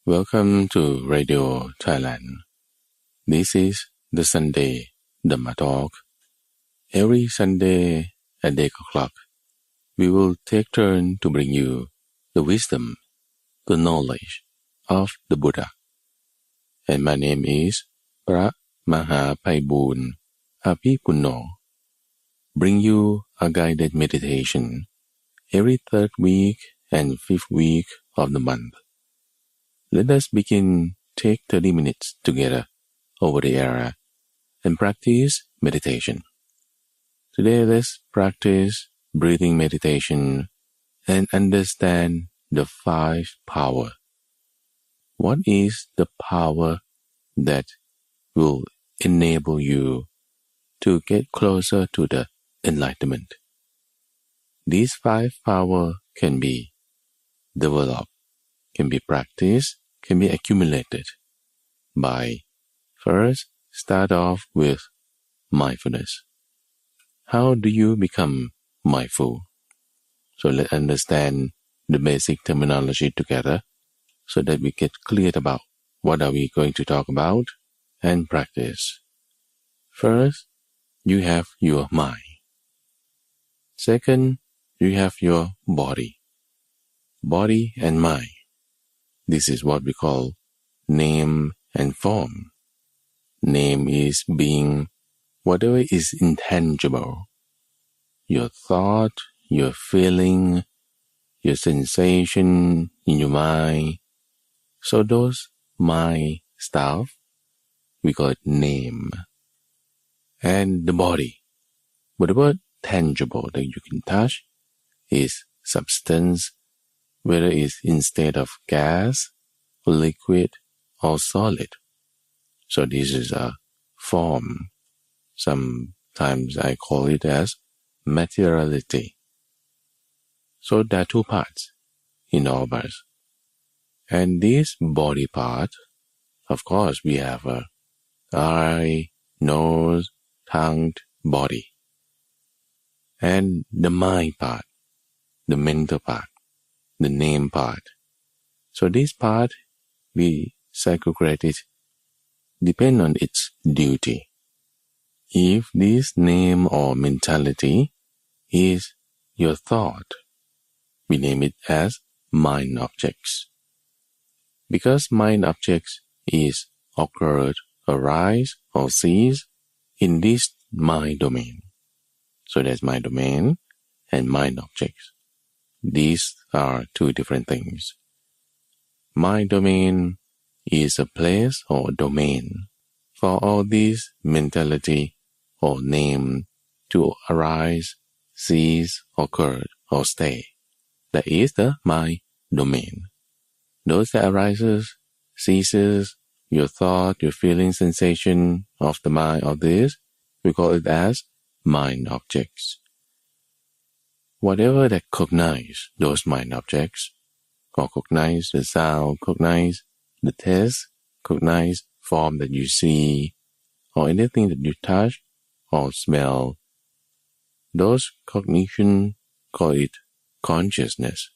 Welcome to Radio Thailand. This is the Sunday Dhamma Talk. Every Sunday at 8 o'clock, we will take turn to bring you the wisdom, the knowledge of the Buddha. And my name is พระมหาไพบูลย์อภิปุณโญ Bring you a guided meditation every third week and fifth week of the month. Let us begin. Take 30 minutes together over the air and practice meditation. Today, let's practice breathing meditation and understand the 5 power. What is the power that will enable you to get closer to the enlightenment? These 5 power can be developed, can be practiced, can be accumulated by first start off with mindfulness. How do you become mindful? So let's understand the basic terminology together so that we get clear about what are we going to talk about and practice. First, you have your mind. Second, you have your body and mind. This is what we call name and form. Name is being whatever is intangible. Your thought, your feeling, your sensation in your mind. So those mind stuff, we call it name. And the body, whatever tangible that you can touch is substance, whether it's instead of gas, liquid, or solid. So this is a form. Sometimes I call it as materiality. So there are 2 parts in all of us. And this body part, of course, we have a eye, nose, tongue, body. And the mind part, the mental part, the name part. So this part, we segregate it, depend on its duty. If this name or mentality is your thought, we name it as mind objects. Because mind objects is occurred, arise, or cease in this mind domain. So there's mind domain and mind objects. These are 2 different things. Mind domain is a place or domain for all these mentality or name to arise, cease, occur, or stay. That is the mind domain. Those that arises, ceases, your thought, your feeling, sensation of the mind of this, we call it as mind objects. Whatever that cognize those mind objects, or cognize the sound, cognize the taste, cognize form that you see, or anything that you touch or smell, those cognition, call it consciousness.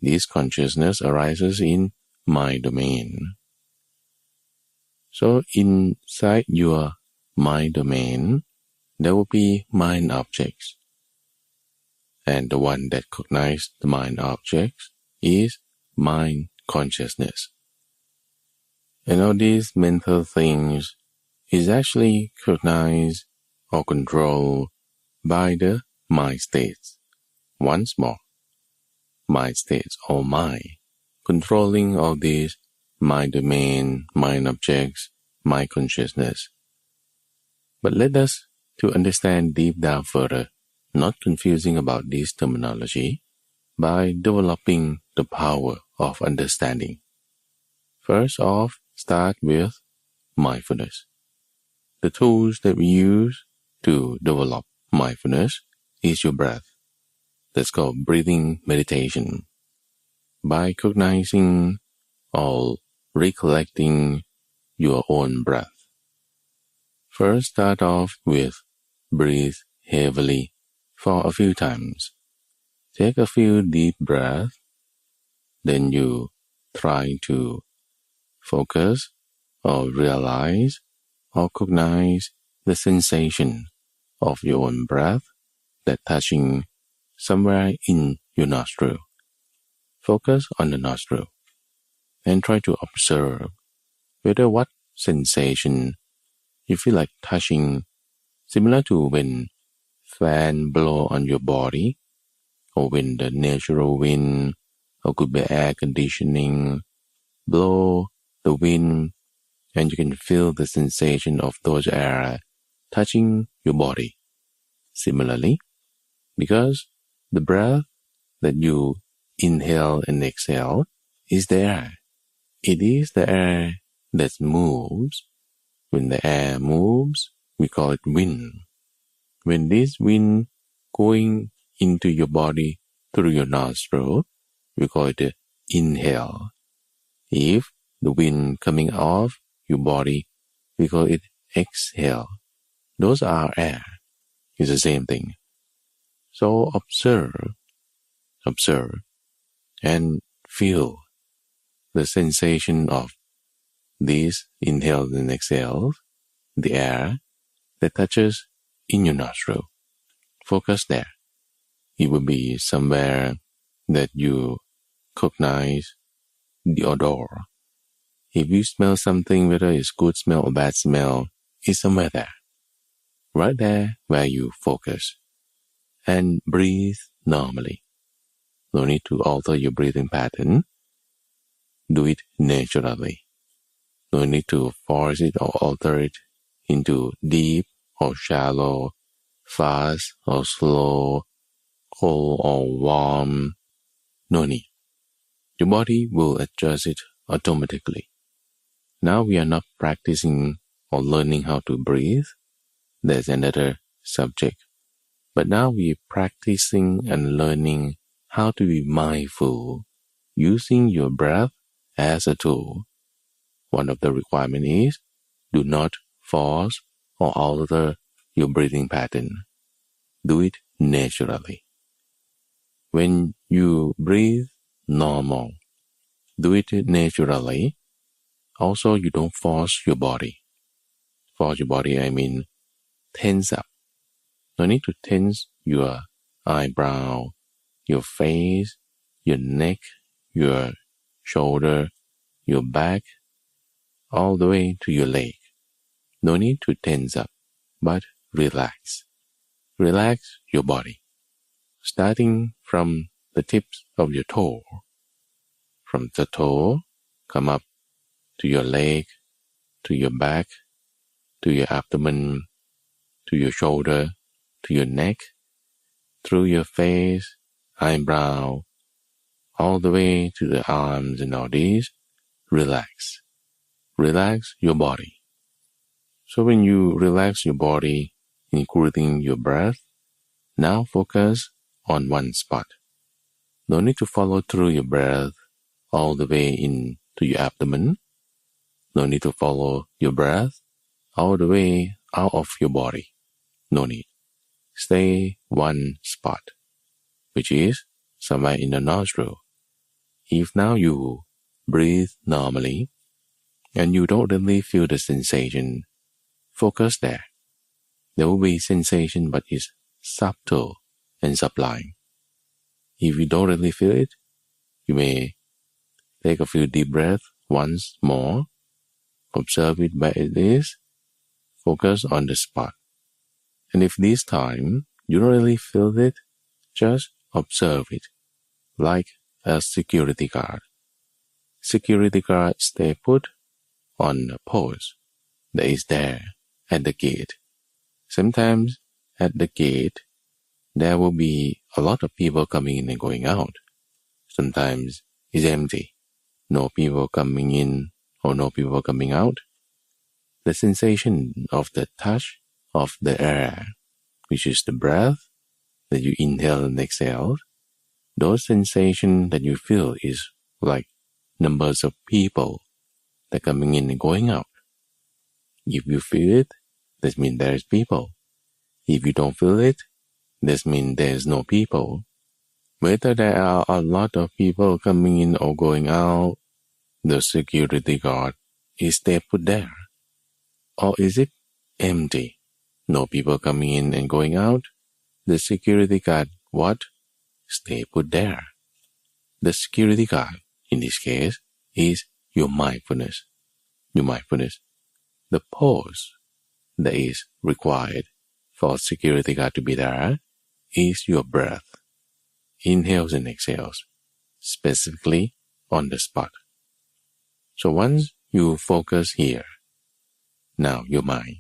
This consciousness arises in mind domain. So inside your mind domain, there will be mind objects. And the one that cognize the mind objects is mind consciousness. And all these mental things is actually cognized or controlled by the mind states. Once more, mind states or mind, controlling all these mind domain, mind objects, mind consciousness. But let us to understand deep down further, not confusing about this terminology, by developing the power of understanding. First off, start with mindfulness. The tools that we use to develop mindfulness is your breath. That's called breathing meditation. By cognizing or recollecting your own breath. First start off with breathe heavily for a few times. Take a few deep breaths. Then you try to focus or realize or cognize the sensation of your own breath that touching somewhere in your nostril. Focus on the nostril and try to observe whether what sensation you feel like touching, similar to when fan blow on your body, or when the natural wind, or could be air conditioning, blow the wind, and you can feel the sensation of those air touching your body. Similarly, because the breath that you inhale and exhale is the air. It is the air that moves. When the air moves, we call it wind. When this wind going into your body through your nostril, we call it the inhale. If the wind coming off your body, we call it exhale. Those are air. It's the same thing. So observe, and feel the sensation of these inhales and exhales, the air that touches in your nostril. Focus there. It will be somewhere that you cognize the odor. If you smell something, whether it's good smell or bad smell, it's somewhere there. Right there where you focus. And breathe normally. No need to alter your breathing pattern. Do it naturally. No need to force it or alter it into deep or shallow, fast or slow, cold or warm. No need. Your body will adjust it automatically. Now we are not practicing or learning how to breathe. There's another subject. But now we are practicing and learning how to be mindful, using your breath as a tool. One of the requirements is do not force or alter your breathing pattern. Do it naturally. When you breathe normal, do it naturally. Also, you don't force your body. Force your body, I mean tense up. No need to tense your eyebrow, your face, your neck, your shoulder, your back, all the way to your leg. No need to tense up, but relax. Relax your body. Starting from the tips of your toe. From the toe, come up to your leg, to your back, to your abdomen, to your shoulder, to your neck, through your face, eyebrow, all the way to the arms and all these. Relax. Relax your body. So when you relax your body, including your breath, now focus on one spot. No need to follow through your breath all the way into your abdomen. No need to follow your breath all the way out of your body. No need. Stay one spot, which is somewhere in the nostril. If now you breathe normally and you don't really feel the sensation, focus there. There will be sensation, but it's subtle and sublime. If you don't really feel it, you may take a few deep breaths once more. Observe it where it is. Focus on the spot. And if this time you don't really feel it, just observe it, like a security guard. Security guard stay put on a post that is there at the gate. Sometimes at the gate, there will be a lot of people coming in and going out. Sometimes it's empty. No people coming in or no people coming out. The sensation of the touch of the air, which is the breath that you inhale and exhale, those sensations that you feel is like numbers of people that coming in and going out. If you feel it, that means there is people. If you don't feel it, that means there is no people. Whether there are a lot of people coming in or going out, the security guard is stay put there? Or is it empty? No people coming in and going out? The security guard, what? Stay put there. The security guard, in this case, is your mindfulness. Your mindfulness. The pose that is required for security guard to be there is your breath. Inhales and exhales, specifically on the spot. So once you focus here, now your mind.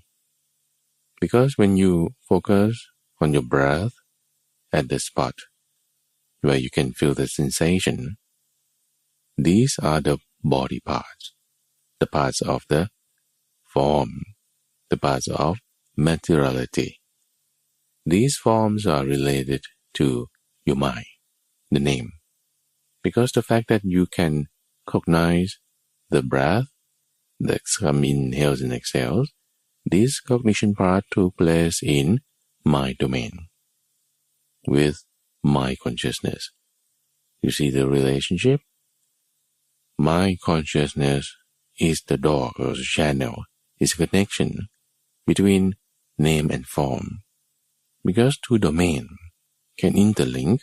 Because when you focus on your breath at the spot where you can feel the sensation, these are the body parts, the parts of the form, the parts of materiality. These forms are related to your mind, the name. Because the fact that you can cognize the breath, the inhales and exhales, this cognition part took place in mind domain with mind consciousness. You see the relationship? Mind consciousness is the door or the channel, is a connection between name and form. Because two domains can interlink,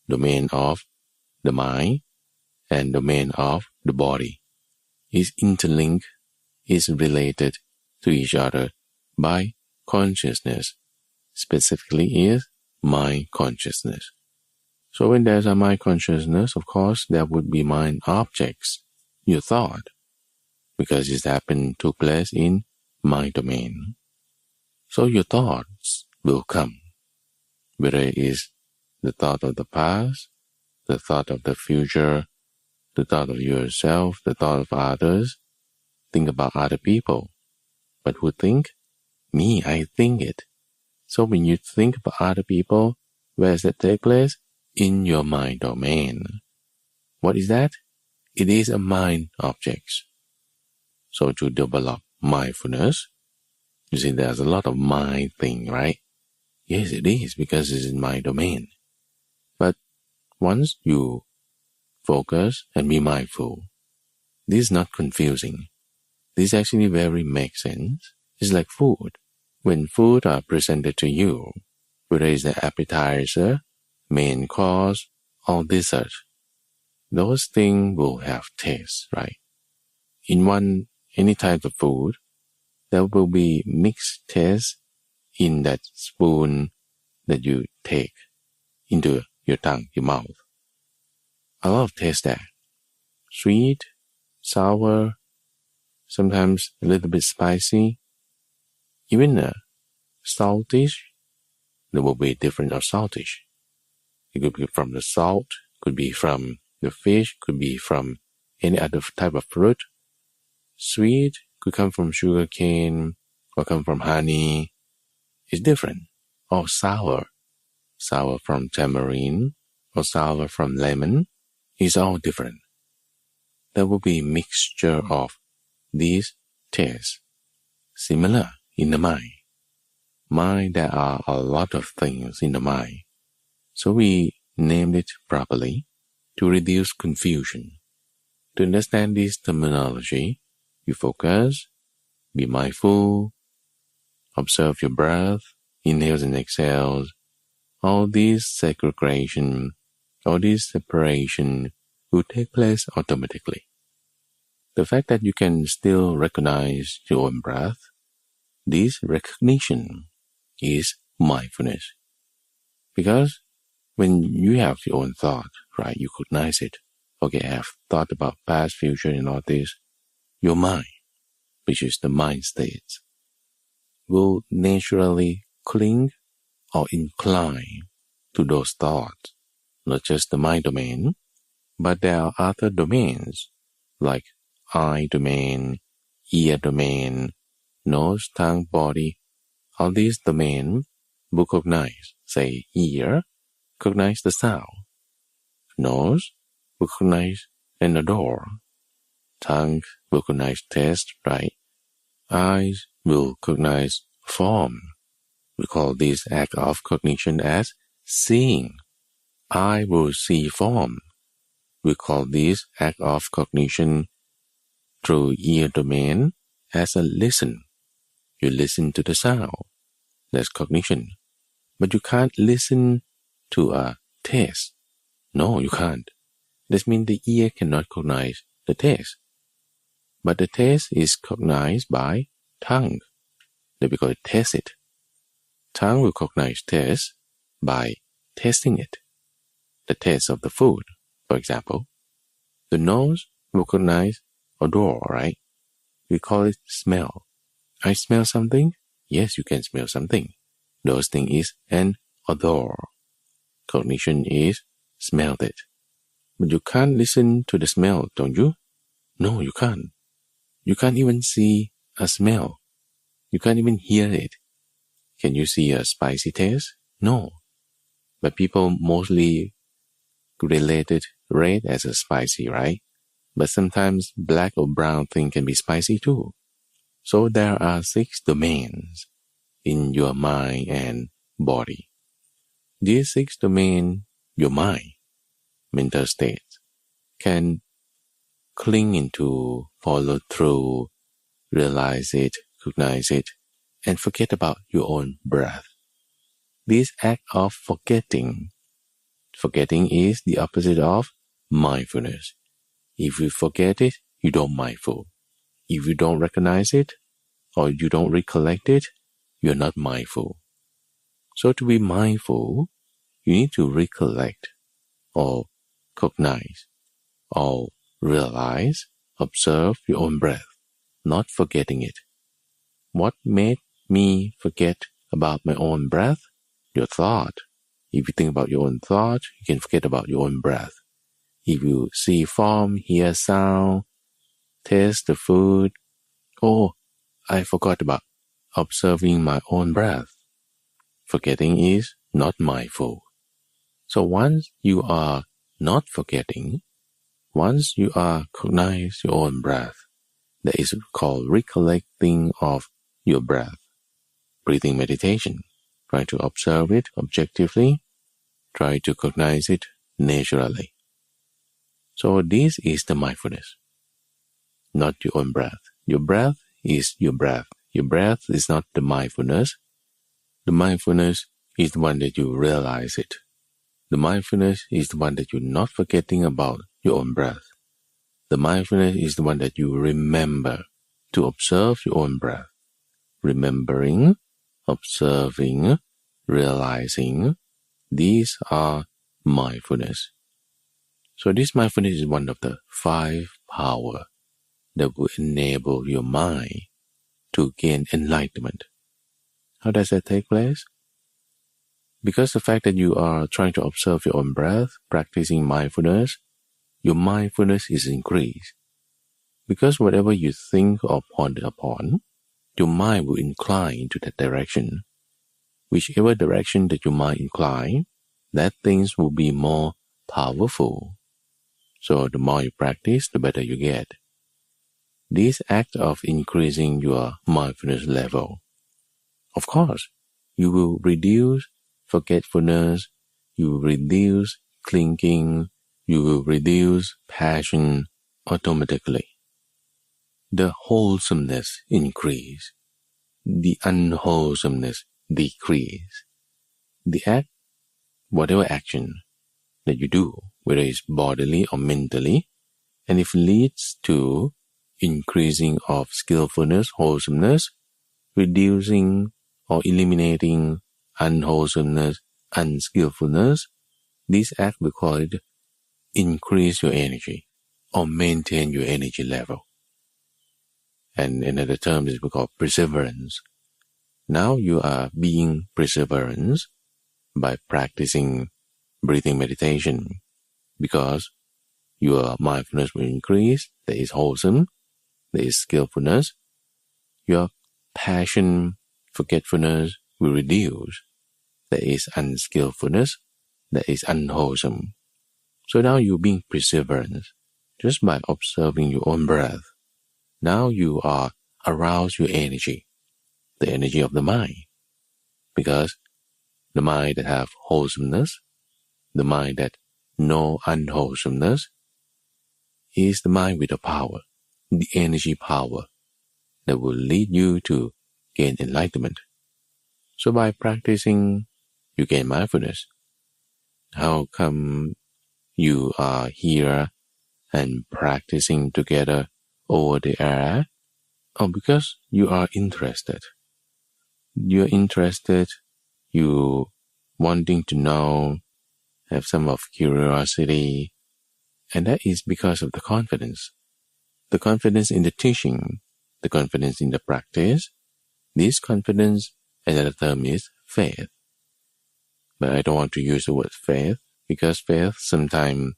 domain of the mind and domain of the body is interlinked, is related to each other by consciousness, specifically is mind consciousness. So when there's a mind consciousness, of course, there would be mind objects, your thought, because it happened took place in mind domain. So your thoughts will come, whether it is the thought of the past, the thought of the future, the thought of yourself, the thought of others. Think about other people. But who think? Me, I think it. So when you think about other people, where does that take place? In your mind domain. What is that? It is a mind object. So to develop mindfulness, you see there's a lot of mind thing, right? Yes, it is, because it's in mind domain. But once you focus and be mindful, this is not confusing. This actually very makes sense. It's like food. When food are presented to you, whether it's the appetizer, main course, or dessert, those things will have taste, right? In any type of food, there will be mixed taste in that spoon that you take into your tongue, your mouth. A lot of taste there. Sweet, sour, sometimes a little bit spicy, even saltish. There will be different of saltish. It could be from the salt, could be from the fish, could be from any other type of fruit. Sweet could come from sugar cane or come from honey. It's different. Or sour from tamarind or sour from lemon. It's all different. There will be mixture of these tastes. Similar in the mind. There are a lot of things in the mind. So we named it properly to reduce confusion. To understand this terminology, you focus, be mindful, observe your breath, inhales and exhales. All this segregation, all this separation will take place automatically. The fact that you can still recognize your own breath, this recognition is mindfulness. Because when you have your own thought, right, you recognize it. Okay, I have thought about past, future, and all this. Your mind, which is the mind states, will naturally cling or incline to those thoughts. Not just the mind domain, but there are other domains like eye domain, ear domain, nose, tongue, body. All these domains will cognize, say ear, cognize the sound. Nose will cognize and adore. Tongue will cognize taste, right? Eyes will cognize form. We call this act of cognition as seeing. Eye will see form. We call this act of cognition through ear domain as a listen. You listen to the sound. That's cognition. But you can't listen to a taste. No, you can't. This means the ear cannot cognize the taste. But the taste is cognized by tongue. That we call it taste it. Tongue will cognize taste by tasting it. The taste of the food, for example. The nose will cognize odor, right? We call it smell. I smell something? Yes, you can smell something. Those thing is an odor. Cognition is smelled it. But you can't listen to the smell, don't you? No, you can't. You can't even see a smell. You can't even hear it. Can you see a spicy taste? No. But people mostly related red as a spicy, right? But sometimes black or brown thing can be spicy too. So there are 6 domains in your mind and body. These 6 domains, your mind, mental states, can cling into, follow through, realize it, recognize it, and forget about your own breath. This act of forgetting is the opposite of mindfulness. If you forget it, you don't mindful. If you don't recognize it, or you don't recollect it, you're not mindful. So to be mindful, you need to recollect, or cognize, or realize, observe your own breath, not forgetting it. What made me forget about my own breath? Your thought. If you think about your own thought, you can forget about your own breath. If you see form, hear sound, taste the food, oh, I forgot about observing my own breath. Forgetting is not mindful. So once you are not forgetting, once you are cognize your own breath, that is called recollecting of your breath. Breathing meditation. Try to observe it objectively. Try to cognize it naturally. So this is the mindfulness, not your own breath. Your breath is your breath. Your breath is not the mindfulness. The mindfulness is the one that you realize it. The mindfulness is the one that you're not forgetting about your own breath. The mindfulness is the one that you remember to observe your own breath. Remembering, observing, realizing, these are mindfulness. So this mindfulness is one of the 5 powers that will enable your mind to gain enlightenment. How does that take place? Because the fact that you are trying to observe your own breath, practicing mindfulness, your mindfulness is increased. Because whatever you think or ponder upon, your mind will incline into that direction. Whichever direction that your mind incline, that things will be more powerful. So the more you practice, the better you get. This act of increasing your mindfulness level, of course, you will reduce forgetfulness, you will reduce clinging, you will reduce passion automatically. The wholesomeness increase, the unwholesomeness decrease. The act, whatever action that you do, whether it's bodily or mentally, and if it leads to increasing of skillfulness, wholesomeness, reducing or eliminating unwholesomeness, unskillfulness, this act we call it increase your energy or maintain your energy level. And another term is we call perseverance. Now you are being perseverance by practicing breathing meditation because your mindfulness will increase, there is wholesome, there is skillfulness, your passion, forgetfulness will reduce, there is unskillfulness, there is unwholesome. So now you're being perseverant just by observing your own breath. Now you are arouse your energy, the energy of the mind, because the mind that have wholesomeness, the mind that no unwholesomeness, is the mind with the power, the energy power that will lead you to gain enlightenment. So by practicing, you gain mindfulness. How come you are here and practicing together over the air? Oh, because you are interested. You're interested, you wanting to know, have some of curiosity, and that is because of the confidence. The confidence in the teaching, the confidence in the practice. This confidence, another term is faith. But I don't want to use the word faith because faith sometimes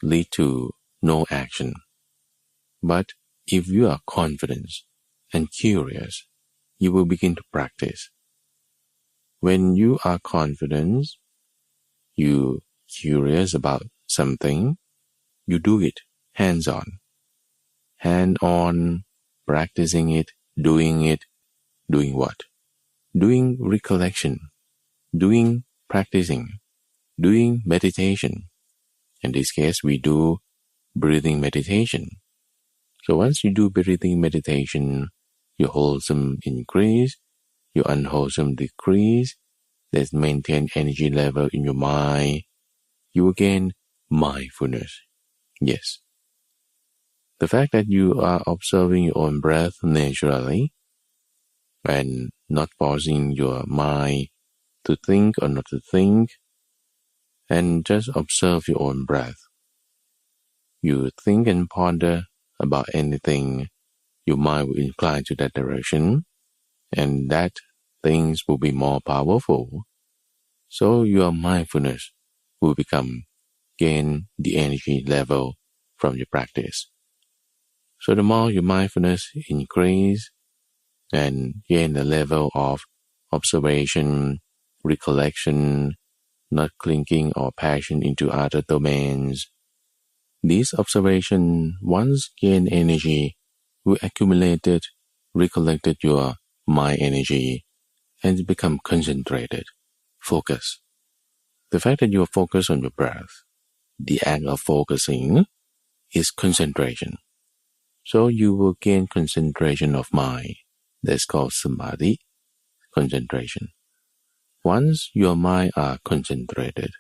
leads to no action. But if you are confident and curious, you will begin to practice. When you are confident, you curious about something, you do it hands-on. Hand-on, practicing it, doing what? Doing recollection, doing practicing, doing meditation. In this case, we do breathing meditation. So once you do breathing meditation, your wholesome increase, your unwholesome decrease, that maintain energy level in your mind, you will gain mindfulness. Yes. The fact that you are observing your own breath naturally and not forcing your mind to think or not to think, and just observe your own breath. You think and ponder about anything, your mind will incline to that direction, and that things will be more powerful. So your mindfulness will gain the energy level from your practice. So the more your mindfulness increase and gain the level of observation, recollection, not clinging or passion into other domains, this observation once gain energy will accumulate it, recollected your mind energy, and become concentrated, focus. The fact that you are focused on your breath, the act of focusing is concentration. So you will gain concentration of mind. That's called samadhi, concentration. Once your mind are concentrated,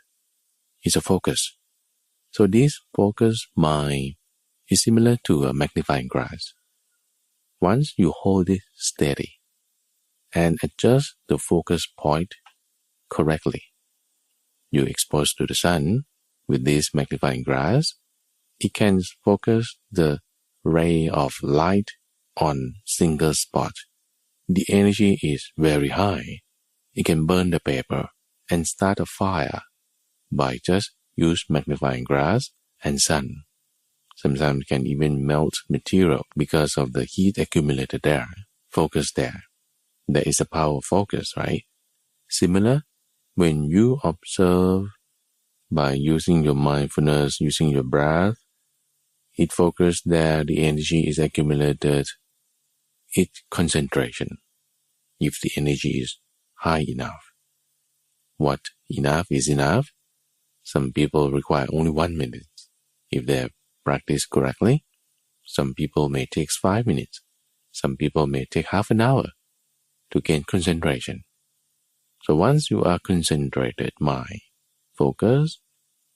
it's a focus. So this focused mind is similar to a magnifying glass. Once you hold it steady and adjust the focus point correctly, you expose to the sun with this magnifying glass, it can focus the ray of light on single spot. The energy is very high. It can burn the paper and start a fire by just use magnifying glass and sun. Sometimes can even melt material because of the heat accumulated there, focus there. There is a power of focus, right? Similar, when you observe by using your mindfulness, using your breath, it focuses there, the energy is accumulated, it's concentration. If the energy is high enough. What enough is enough? Some people require only 1 minute. If they practice correctly, some people may take 5 minutes. Some people may take half an hour to gain concentration. So once you are concentrated mind, focus,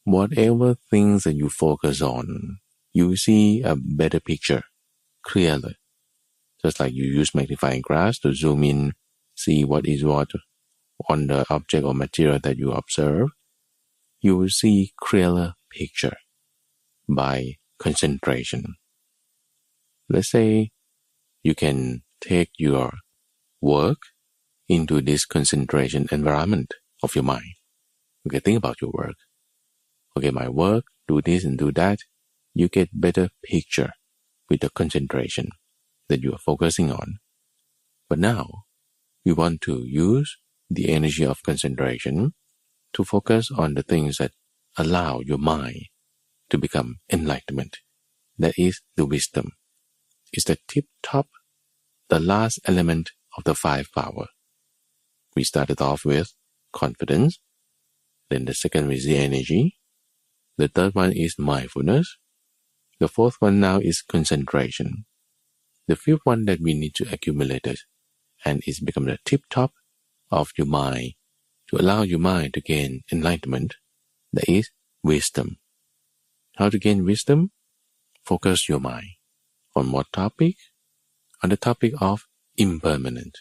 whatever things that you focus on, you see a better picture, clearly. Just like you use magnifying glass to zoom in, see what is what on the object or material that you observe, you will see clearer picture by concentration. Let's say you can take your work into this concentration environment of your mind. Okay, think about your work. Okay, my work, do this and do that. You get better picture with the concentration that you are focusing on. But now, we want to use the energy of concentration to focus on the things that allow your mind to become enlightenment. That is the wisdom. It's the tip-top, the last element of the 5 power. We started off with confidence. Then the second is the energy. The third one is mindfulness. The fourth one now is concentration. The fifth one that we need to accumulate it, and it's become the tip top of your mind to allow your mind to gain enlightenment. That is wisdom. How to gain wisdom? Focus your mind. On what topic? On the topic of impermanent.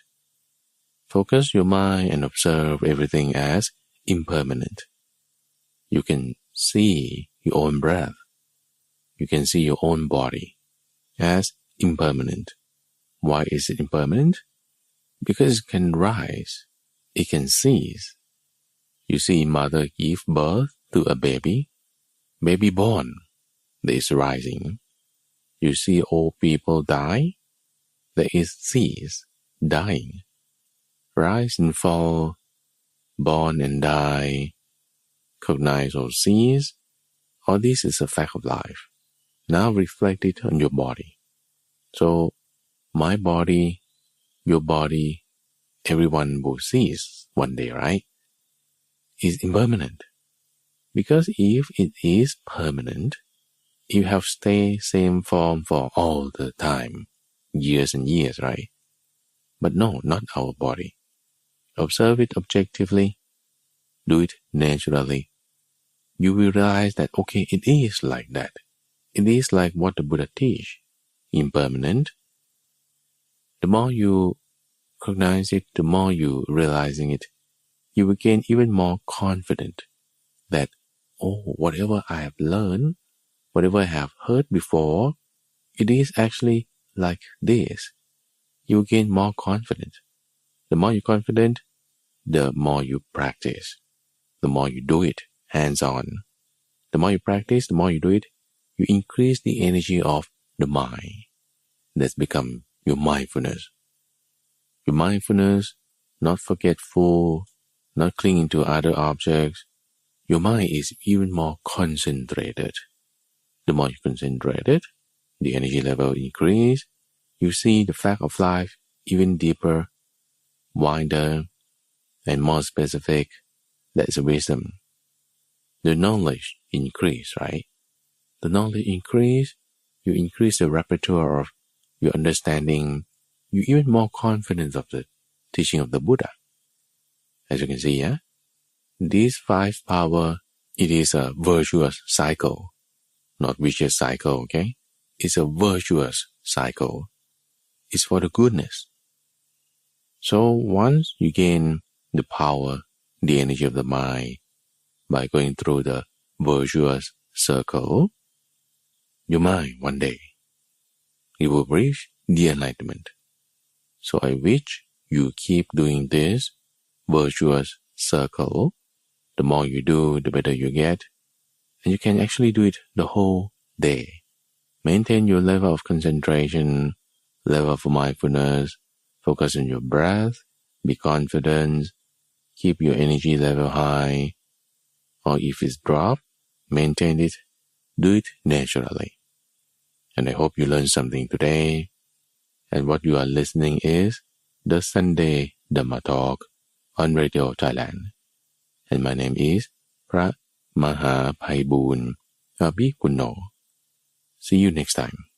Focus your mind and observe everything as impermanent. You can see your own breath. You can see your own body as impermanent. Why is it impermanent? Because it can rise. It can cease. You see mother give birth to a baby. Baby born. There is rising. You see old people die. There is cease, dying. Rise and fall, born and die, cognize or cease. All this is a fact of life. Now reflect it on your body. So, my body, your body, everyone will cease one day, right? It's impermanent. Because if it is permanent, you have stayed same form for all the time, years and years, right? But no, not our body. Observe it objectively. Do it naturally. You will realize that, okay, it is like that. It is like what the Buddha teach, impermanent. The more you recognize it, the more you realizing it, you will gain even more confident that, oh, whatever I have learned, whatever I have heard before, it is actually like this. You will gain more confident. The more you're confident, the more you practice. The more you do it, hands-on. The more you practice, the more you do it, you increase the energy of the mind. That's become your mindfulness. Your mindfulness, not forgetful, not clinging to other objects. Your mind is even more concentrated. The more you concentrated, the energy level increase. You see the fact of life even deeper, wider, and more specific. That is wisdom. The knowledge increase, right? The knowledge increase, you increase the repertoire of your understanding. You even more confident of the teaching of the Buddha. As you can see, yeah? These five power, it is a virtuous cycle, not vicious cycle, okay? It's a virtuous cycle. It's for the goodness. So once you gain the power, the energy of the mind, by going through the virtuous circle, your mind one day, it will reach the enlightenment. So I wish you keep doing this virtuous circle. The more you do, the better you get. And you can actually do it the whole day. Maintain your level of concentration, level of mindfulness, focus on your breath, be confident, keep your energy level high, or if it's dropped, maintain it, do it naturally. And I hope you learned something today. And what you are listening is the Sunday Dhamma Talk on Radio Thailand. And my name is พระมหาไพบูลย์ Abhikunno. See you next time.